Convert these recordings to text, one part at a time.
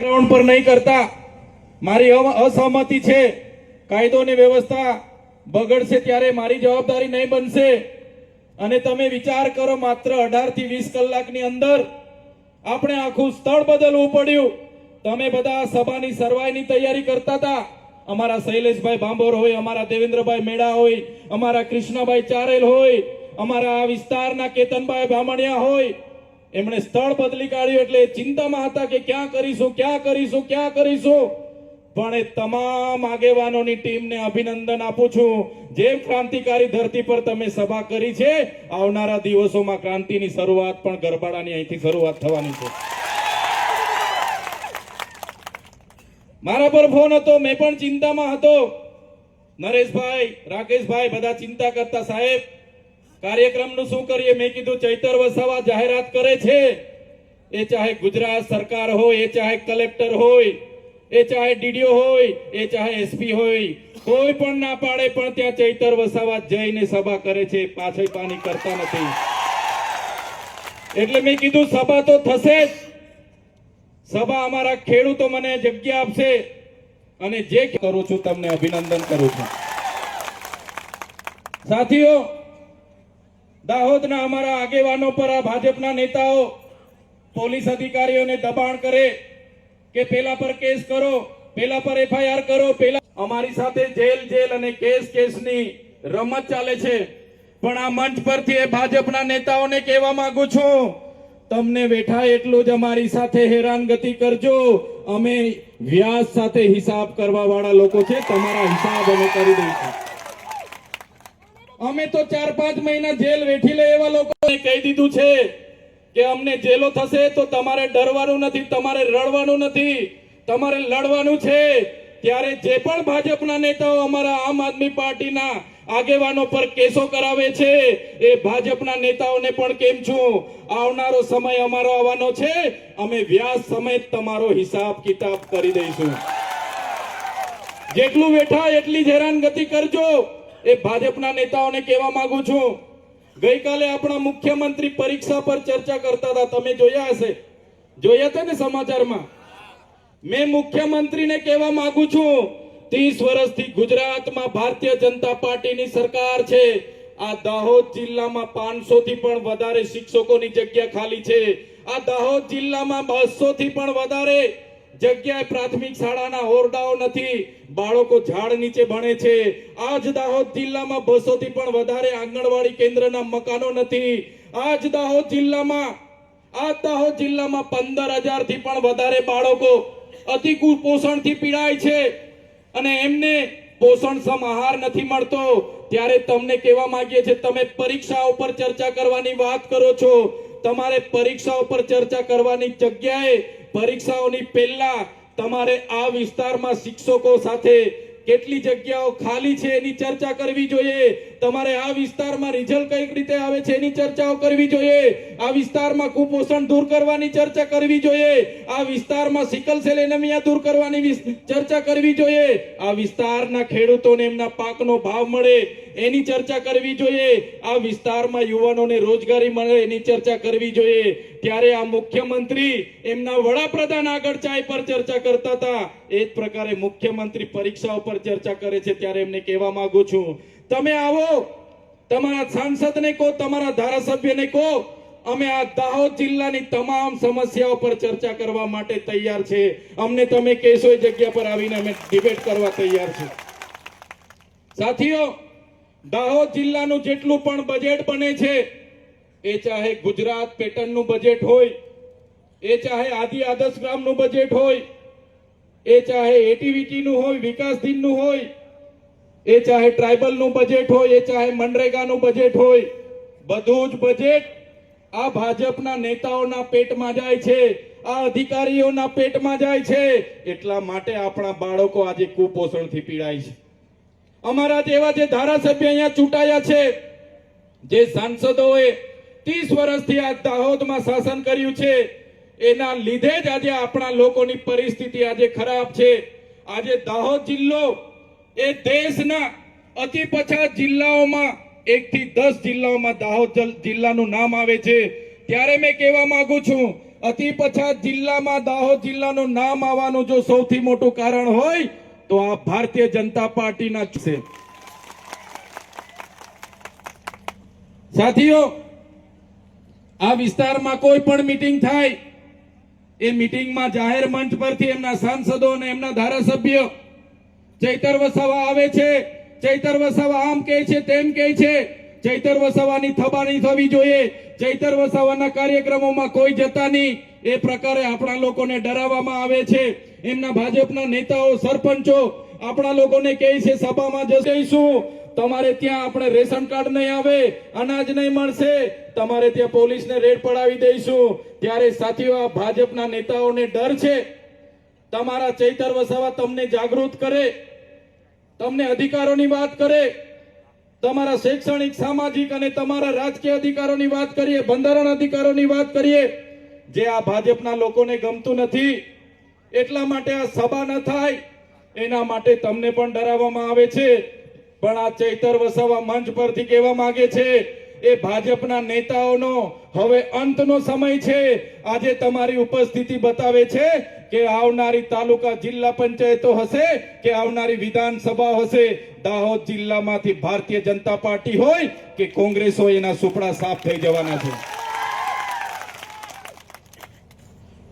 Ground પર નહીં કરતા. મારી અસહમતિ છે. કાયદો અને વ્યવસ્થા બગડશે ત્યારે મારી જવાબદારી નહીં બનશે. અને તમે વિચાર કરો, માત્ર 18 થી 20 કલાકની અંદર આપણે આખું સ્થળ બદલવું પડ્યું. તમે બધા સભાની સરવાઈની તૈયારી કરતા હતા. અમારા શૈલેષભાઈ ભાંભોર હોય, અમારા દેવેન્દ્રભાઈ મેડા હોય, અમારા કૃષ્ણભાઈ ચારેલ હોય, અમારા આ વિસ્તારના કેતનભાઈ બામણિયા હોય, એમણે સ્થળ બદલી કાઢ્યું. એટલે ચિંતામાં હતા કે ક્યાં કરીશું. પણ એ તમામ આગેવાનોની ટીમને અભિનંદન આપું છું. જેમ ક્રાંતિકારી ધરતી પર તમે સભા કરી છે, આવનારા દિવસોમાં ક્રાંતિની શરૂઆત પણ ગરબાડાની અહીંથી શરૂઆત થવાની છે. મારા પર ફોન હતો, મેં પણ ચિંતામાં હતો. નરેશભાઈ, રાકેશભાઈ બધા ચિંતા કરતા, સાહેબ કાર્યક્રમનું શું કરીએ. મેં કીધું ચૈતર વસાવા જાહેરાત કરે છે, એ ચાહે ગુજરાત સરકાર હોય, એ ચાહે કલેક્ટર હોય, એ ચાહે ડીડીઓ હોય, એ ચાહે એસપી હોય, કોઈ પણ ના પાડે, પણ ત્યાં ચૈતર વસાવા જઈને સભા કરે છે, પાછળ પાની કરતા નથી. એટલે મેં કીધું સભા તો થશે જ. સભા અમારા ખેડૂતો મને જગ્યા આપશે અને જે કરું છું તમને અભિનંદન કરું છું. સાથીઓ, દાહોદના અમારા આગેવાનો પર આ ભાજપના નેતાઓ પોલીસ અધિકારીઓને દબાણ કરે કે પેલા પર કેસ કરો, પેલા પર એફઆઈઆર કરો, પેલા અમારી સાથે જેલ અને કેસની રમત ચાલે છે. પણ આ મંચ પરથી એ ભાજપના નેતાઓને કહેવા માંગુ છું, તમને બેઠા એટલું જ અમારી સાથે હેરાનગતિ કરજો. અમે વ્યાજ સાથે હિસાબ કરવા વાળા લોકો છે. તમારા હિસાબ અમે કરી દઈશું. અમે તો 4-5 મહિના જેલ વેઠી લે એવા લોકોને કહી દીધું છે કે અમને જેલો થશે તો તમારે ડરવાનું નથી, તમારે રડવાનું નથી, તમારે લડવાનું છે. ત્યારે જે પણ ભાજપના નેતાઓ અમારા આમ આદમી પાર્ટીના આગેવાનો પર કેસો કરાવે છે, એ ભાજપના નેતાઓને પણ કેમ છું, આવનારો સમય અમારો આવવાનો છે, અમે વ્યાજ સમેત તમારો હિસાબ કિતાબ કરી દઈશું. જેટલું બેઠા એટલી જ હેરાનગતિ કરજો, એ ભાજપના નેતાઓને કહેવા માંગુ છું. ગઈકાલે આપણા મુખ્યમંત્રી પરીક્ષા પર ચર્ચા કરતા હતા, તમે જોયા હશે, જોયા હતા ને સમાચારમાં. મેં મુખ્યમંત્રીને કહેવા માંગુ છું, 30 વર્ષથી ગુજરાતમાં ભારતીય જનતા પાર્ટીની સરકાર છે. આ દાહોદ જિલ્લામાં 500 થી પણ વધારે શિક્ષકોની જગ્યા ખાલી છે. આ દાહોદ જિલ્લામાં 200 થી પણ વધારે જગ્યાએ પ્રાથમિક શાળાના ઓરડાઓ નથી. બાળકો ઝાડ નીચે ભણે છે. આજ દાહોદ જિલ્લામાં 200 થી પણ વધારે આંગણવાડી કેન્દ્રના મકાનો નથી. આજ દાહોદ જિલ્લામાં 15,000 થી પણ વધારે બાળકો અતિ કુપોષણથી પીડાય છે અને એમને પોષણક્ષમ આહાર નથી મળતો. ત્યારે તમને કહેવા માંગીએ છીએ, તમે પરીક્ષાઓ પર ચર્ચા કરવાની વાત કરો છો. તમારે પરીક્ષાઓ પર ચર્ચા કરવાની જગ્યાએ પરીક્ષાઓની પહેલા તમારે આ વિસ્તારમાં શિક્ષકો સાથે કેટલી જગ્યાઓ ખાલી છે એની ચર્ચા કરવી જોઈએ. તમારે આ વિસ્તારમાં રિઝલ્ટ કઈ રીતે આવે છે એની ચર્ચાઓ કરવી જોઈએ. આ વિસ્તારમાં કુપોષણ દૂર કરવાની ચર્ચા કરવી જોઈએ. આ વિસ્તારમાં સિકલ સેલ એનેમિયા દૂર કરવાની ચર્ચા કરવી જોઈએ. આ વિસ્તારના ખેડૂતોને એમના પાકનો ભાવ મળે એની ચર્ચા કરવી જોઈએ. આ વિસ્તારમાં યુવાનોને રોજગારી મળે એની ચર્ચા કરવી જોઈએ. ત્યારે આ મુખ્યમંત્રી એમના વડાપ્રધાન આગળ ચાય પર ચર્ચા કરતા હતા, એ જ પ્રકારે મુખ્યમંત્રી પરીક્ષાઓ પર ચર્ચા કરે છે. ત્યારે એમને કહેવા માંગુ છું, તમે આવો, તમારા સાંસદને કહો, તમારા ધારાસભ્યને કહો, અમે આ દાહોદ જિલ્લાની તમામ સમસ્યાઓ પર ચર્ચા કરવા માટે તૈયાર છે. અમને તમે કહેશો એ જગ્યા પર આવીને અમે ડિબેટ કરવા તૈયાર છે. સાથીઓ, દાહોદ જિલ્લાનું જેટલું પણ બજેટ બને છે, એ ચાહે ગુજરાત પેટર્નનું બજેટ હોય, એ ચાહે આદર્શ ગ્રામનું બજેટ હોય, એ ચાહે એટીવીટીનું હોય, વિકાસ દિનનું હોય, એ ચાહે ટ્રાઇબલનું બજેટ હોય, એ ચાહે મનરેગાનું બજેટ હોય, બધું જ બજેટ આ ભાજપના નેતાઓના પેટમાં જાય છે, આ અધિકારીઓના પેટમાં જાય છે. એટલા માટે આપણા બાળકો આજે કુપોષણથી પીડાય છે. અમારા જેવા જે ધારાસભ્ય અહીંયા ચૂંટાયા છે, જે સાંસદોએ 30 વર્ષથી આ દાહોદમાં શાસન કર્યું છે, એના લીધે જ આજે આપણા લોકોની પરિસ્થિતિ આજે ખરાબ છે. આજે દાહોદ જિલ્લો એ દેશના અતિ પછાત જિલ્લાઓમાં 1 થી 10 જિલ્લાઓમાં દાહોદ જિલ્લાનું નામ આવે છે. ત્યારે મેં કહેવા માંગુ છું, અતિ પછાત જિલ્લામાં દાહોદ જિલ્લાનું નામ આવવાનું જો સૌથી મોટું કારણ હોય તો આ ભારતીય જનતા પાર્ટીના છે. સાથીઓ, આ વિસ્તારમાં કોઈ પણ મીટિંગ થાય એ મીટિંગમાં જાહેર મંચ પરથી એમના સાંસદો અને એમના ધારાસભ્ય ચૈતર વસાવા આવે છે, ચૈતર વસાવા આમ કહે છે, તેમ કહે છે, ચૈતર વસાવાની થબાની થવી જોઈએ, ચૈતર વસાવાના કાર્યક્રમોમાં કોઈ જતા નહીં, એ પ્રકારે આપણા લોકોને ડરાવવામાં આવે છે. એમના ભાજપના નેતાઓ, સરપંચો આપણા લોકોને કહે છે સભામાં જઈશું, તમારે ત્યાં આપણે રેશન કાર્ડ નહીં આવે, અનાજ નહીં મળશે, તમારે ત્યાં પોલીસને રેડ પડાવી દઈશું. ત્યારે સાથીઓ, આ ભાજપના નેતાઓને ડર છે તમારા ચૈતર વસાવા તમને જાગૃત કરે, તમને અધિકારોની વાત કરે, તમારા શૈક્ષણિક, સામાજિક અને તમારા રાજકીય અધિકારોની વાત કરીએ, બંધારણ અધિકારોની વાત કરીએ, જે આ ભાજપના લોકોને ગમતું નથી. એટલા માટે આ સભા ન થાય એના માટે તમને પણ ડરાવવામાં આવે છે. પણ આ ચૈતર વસાવા મંચ પરથી કહેવા માંગે છે એ ભાજપના નેતાઓનો હવે અંતનો સમય છે. આજે તમારી ઉપસ્થિતિ બતાવે છે કે આવનારી તાલુકા જિલ્લા પંચાયતો હશે કે આવનારી વિધાનસભા હશે, દાહોદ જિલ્લામાંથી ભારતીય જનતા પાર્ટી હોય કે કોંગ્રેસ હોય, એના સુપડા સાફ થઈ જવાના છે.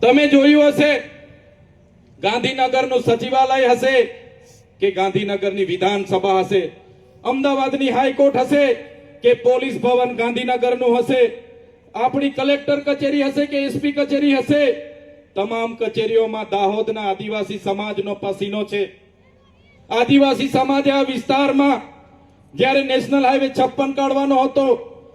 તમે જોયું હશે ગાંધીનગરનું સચિવાલય હશે કે ગાંધીનગરની વિધાનસભા હશે, અમદાવાદની હાઈકોર્ટ હશે કે પોલીસ ભવન ગાંધીનગરનું હશે, આપણી કલેક્ટર કચેરી હશે કે એસપી કચેરી હશે, તમામ કચેરીઓમાં દાહોદના આદિવાસી સમાજનો પસીનો છે. આદિવાસી સમાજે આ વિસ્તારમાં જ્યારે નેશનલ હાઈવે 56 કાઢવાનો હતો,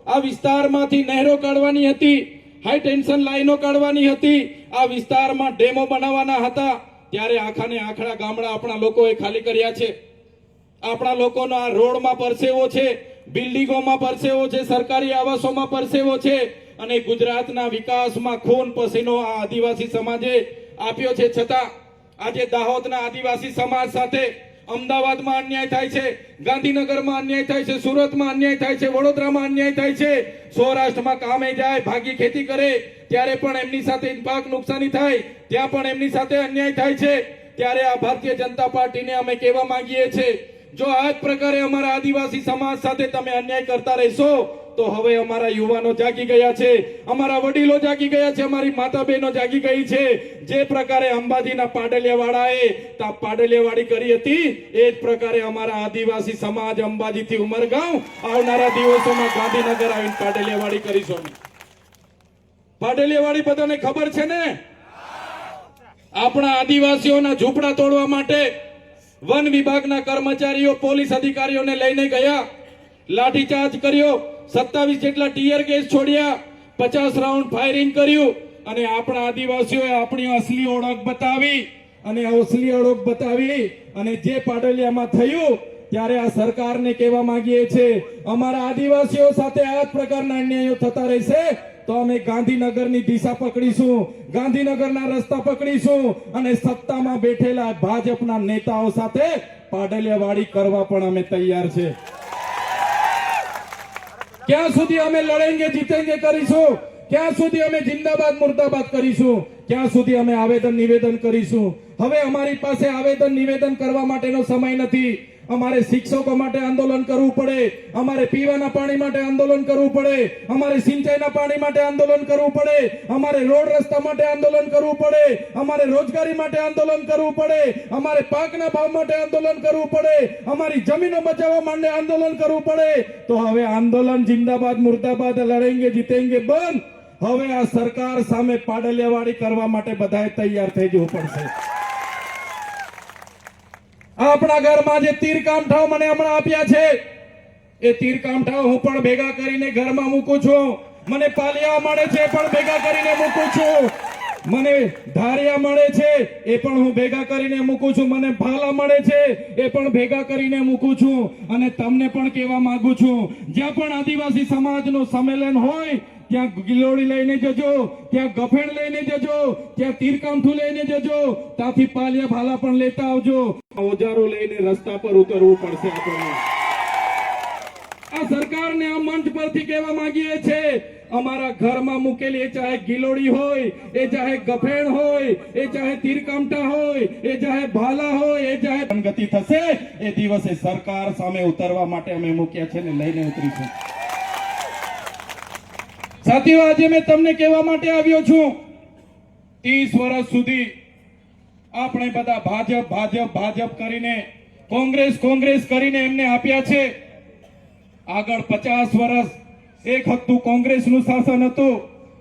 આ વિસ્તારમાંથી નહેરો કાઢવાની હતી, હાઈ ટેન્શન લાઈનો કાઢવાની હતી, આ વિસ્તારમાં ડેમો બનાવવાના હતા, ત્યારે આખાને આખડા ગામડા આપણા લોકોએ ખાલી કર્યા છે. આપણા લોકોનો આ રોડમાં પરસેવો છે, બિલ્ડિંગોમાં પરસેવો છે, સરકારી આવાસોમાં પરસેવો છે, અને ગુજરાતના વિકાસમાં ખૂન પસીનો આ આદિવાસી સમાજે આપ્યો છે. છતાં આજે દાહોદના આદિવાસી સમાજ સાથે અમદાવાદમાં અન્યાય થાય છે, ગાંધીનગરમાં અન્યાય થાય છે, સુરતમાં અન્યાય થાય છે, વડોદરામાં અન્યાય થાય છે, સૌરાષ્ટ્રમાં કામે જાય, ભાગી ખેતી કરે ત્યારે પણ એમની સાથે પાક નુકસાની થાય, ત્યાં પણ એમની સાથે અન્યાય થાય છે. ત્યારે આ ભારતીય જનતા પાર્ટીને અમે કહેવા માંગીએ છીએ, જો આ જ પ્રકારે અમારા આદિવાસી સમાજ સાથે તમે અન્યાય કરતા રહેશો તો હવે અમારા યુવાનો જાગી ગયા છે, અમારા વડીલો જાગી ગયા છે, અમારી માતા બહેનો જાગી ગઈ છે. જે પ્રકારે અંબાજીના પાડલિયાવાળાએ પાડલિયાવાડી કરી હતી, એ જ પ્રકારે અમારા આદિવાસી સમાજ અંબાજીથી ઉમરગાંવ આવનારા દિવસોમાં ગાંધીનગર આવીને પાડલિયાવાડી કરીશું. પાડલિયાવાડી બધાને ખબર છે ને? આપણા આદિવાસીઓના ઝૂંપડા તોડવા માટે વન વિભાગના કર્મચારીઓ પોલીસ અધિકારીઓને લઈને ગયા, લાઠીચાર્જ કર્યો, 27 જેટલા ટીયર ગેસ છોડ્યા, 50 રાઉન્ડ ફાયરિંગ કર્યું, અને આપણા આદિવાસીઓએ આપણી અસલી ઓળખ બતાવી, અને અસલી ઓળખ બતાવી અને જે પાડલિયામાં થયું ત્યારે આ સરકારને કહેવા માંગીએ છીએ, અમારા આદિવાસીઓ સાથે આ જ પ્રકારના અન્યાયો થતા રહેશે તો અમે ગાંધીનગરની દિશા પકડીશું, ગાંધીનગરના રસ્તા પકડીશું, અને સત્તામાં બેઠેલા ભાજપના નેતાઓ સાથે પાડલિયાવાડી કરવા પણ અમે તૈયાર છે. ક્યાં સુધી અમે લડેંગે જીતેંગે કરીશું, ક્યાં સુધી અમે જિંદાબાદ મુર્દાબાદ કરીશું, ક્યાં સુધી અમે આવેદન નિવેદન કરીશું. હવે અમારી પાસે આવેદન નિવેદન કરવા માટેનો સમય નથી. અમારે શિક્ષકો માટે આંદોલન કરવું પડે, અમારે પીવાના પાણી માટે આંદોલન કરવું પડે, અમારે સિંચાઈના પાણી માટે આંદોલન કરવું પડે, અમારે રોડ રસ્તા માટે આંદોલન કરવું પડે, અમારે રોજગારી માટે આંદોલન કરવું પડે, અમારે પાકના ભાવ માટે આંદોલન કરવું પડે, અમારી જમીનો બચાવવા માટે આંદોલન કરવું પડે. તો હવે આંદોલન જિંદાબાદ મુર્દાબાદ લડેંગે જીતેંગે બંધ. હવે આ સરકાર સામે પાડલિયાવાડી કરવા માટે બધાએ તૈયાર થઈ જવું પડશે. આપણા ઘરમાં જે તીર કામઠાઓ મને હમણાં આપ્યા છે, એ તીર કામઠાઓ હું પણ ભેગા કરીને ઘરમાં મૂકું છું. મને પાલિયા મળે છે પણ ભેગા કરીને મૂકું છું, મને ધારિયા મળે છે એ પણ હું ભેગા કરીને મૂકું છું, મને ભાલા મળે છે એ પણ ભેગા કરીને મૂકું છું. અને તમને પણ કહેવા માંગુ છું, જ્યાં પણ આદિવાસી સમાજનું સંમેલન હોય ત્યાં ગિલોડી લઈને જજો, ત્યાં ગફેણ લઈને જજો, ત્યાં તીરકામઠું લઈને જજો, ત્યાંથી પાલિયા ભાલા પણ લેતા આવજો. ઓજારો લઈને રસ્તા પર ઉતરવું પડશે આપણને. આ સરકારને આ મંચ પરથી કહેવા માંગીએ છે, અમારા ઘરમાં મૂકેલી એ ચાહે ગિલોડી હોય, એ ચાહે ગફેણ હોય, એ ચાહે તીરકામઠા હોય, એ ચાહે ભાલા હોય, એ ચાહે ગતિ થશે એ દિવસે સરકાર સામે ઉતરવા માટે અમે મૂક્યા છે ને લઈને ઉતરીશું. સાથીઓ, આજે મેં તમને કહેવા માટે આવ્યો છું, 30 વર્ષ સુધી આપણે બધા ભાજપ ભાજપ ભાજપ કરીને કોંગ્રેસ કોંગ્રેસ કરીને એમને આપ્યા છે. આગળ 50 વર્ષ એક હતું કોંગ્રેસનું શાસન હતું.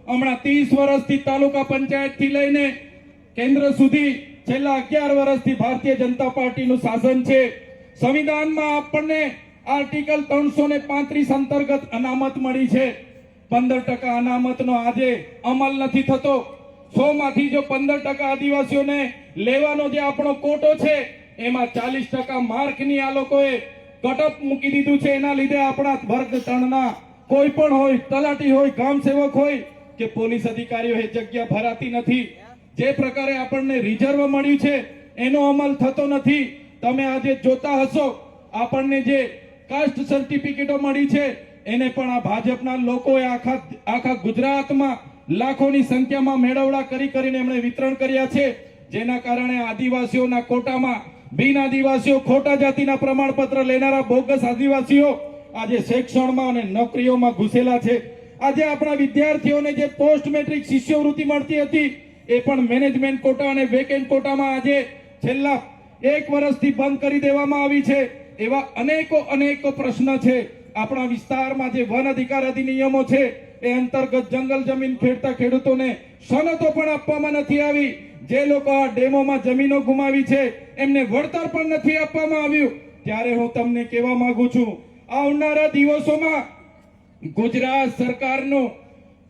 હમણાં 30 વર્ષથી તાલુકા પંચાયત થી લઈને કેન્દ્ર સુધી છેલ્લા 11 વર્ષથી ભારતીય જનતા પાર્ટીનું શાસન છે. સંવિધાનમાં આપણને આર્ટિકલ 335 અંતર્ગત અનામત મળી છે. 15% અનામતનો આજે અમલ નથી થતો. 100 માંથી જો 15% આદિવાસીઓને લેવાનો જે આપણો કોટો છે એમાં 40% માર્કની આ લોકોએ કટઅપ મૂકી દીધું છે. એના લીધે આપણા વર્ગ 3ના કોઈ પણ હોય, તલાટી હોય, ગ્રામ સેવક હોય કે પોલીસ અધિકારીઓ એ જગ્યા ભરાતી નથી. જે પ્રકારે આપણને રિઝર્વ મળ્યું છે એનો અમલ થતો નથી. તમે આજે જોતા હશો આપણને જે કાસ્ટ સર્ટિફિકેટો મળી છે એને પણ આ ભાજપના લોકોએ આખા ગુજરાતમાં લાખોની સંખ્યામાં મેળવડા કરીને એમણે વિતરણ કર્યા છે. જેના કારણે આદિવાસીઓના કોટામાં બિન આદિવાસીઓ, ખોટા જાતિના પ્રમાણપત્ર લેનારા બોગસ આદિવાસીઓ આજે શિક્ષણમાં અને નોકરીઓમાં ઘૂસેલા છે. આજે આપણા વિદ્યાર્થીઓને જે પોસ્ટ મેટ્રિક શિષ્યવૃત્તિ મળતી હતી એ પણ મેનેજમેન્ટ કોટા અને વેકેન્ટ કોટામાં આજે છેલ્લા 1 વર્ષથી બંધ કરી દેવામાં આવી છે. એવા અનેકો પ્રશ્ન છે. આપણા વિસ્તારમાં જે વન અધિકાર અધિનિયમો છે એ અંતર્ગત જંગલ જમીન ખેડતા ખેડૂતોને સનતો પણ આપવામાં નથી આવી. જે લોકો આ ડેમોમાં જમીનો ગુમાવી છે એમને વળતર પણ નથી આપવામાં આવ્યું. ત્યારે હું તમને કહેવા માંગુ છું, આવનારા દિવસોમાં ગુજરાત સરકારનું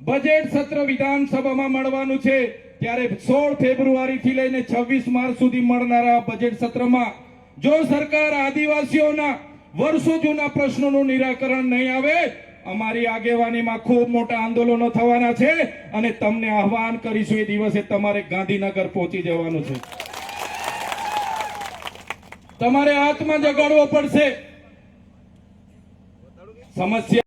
બજેટ સત્ર વિધાનસભામાં મળવાનું છે. ત્યારે 16 ફેબ્રુઆરી થી લઈને 26 માર્ચ સુધી મળનારા બજેટ સત્રમાં જો સરકાર આદિવાસીઓના વર્ષો જૂના પ્રશ્નોનું નિરાકરણ નહીં આવે, અમારી આગેવાનીમાં ખૂબ મોટા આંદોલનો થવાના છે અને તમને આહવાન કરીશું એ દિવસે તમારે ગાંધીનગર પહોંચી જવાનું છે. તમારે આત્મા જગાડવો પડશે. સમસ્યા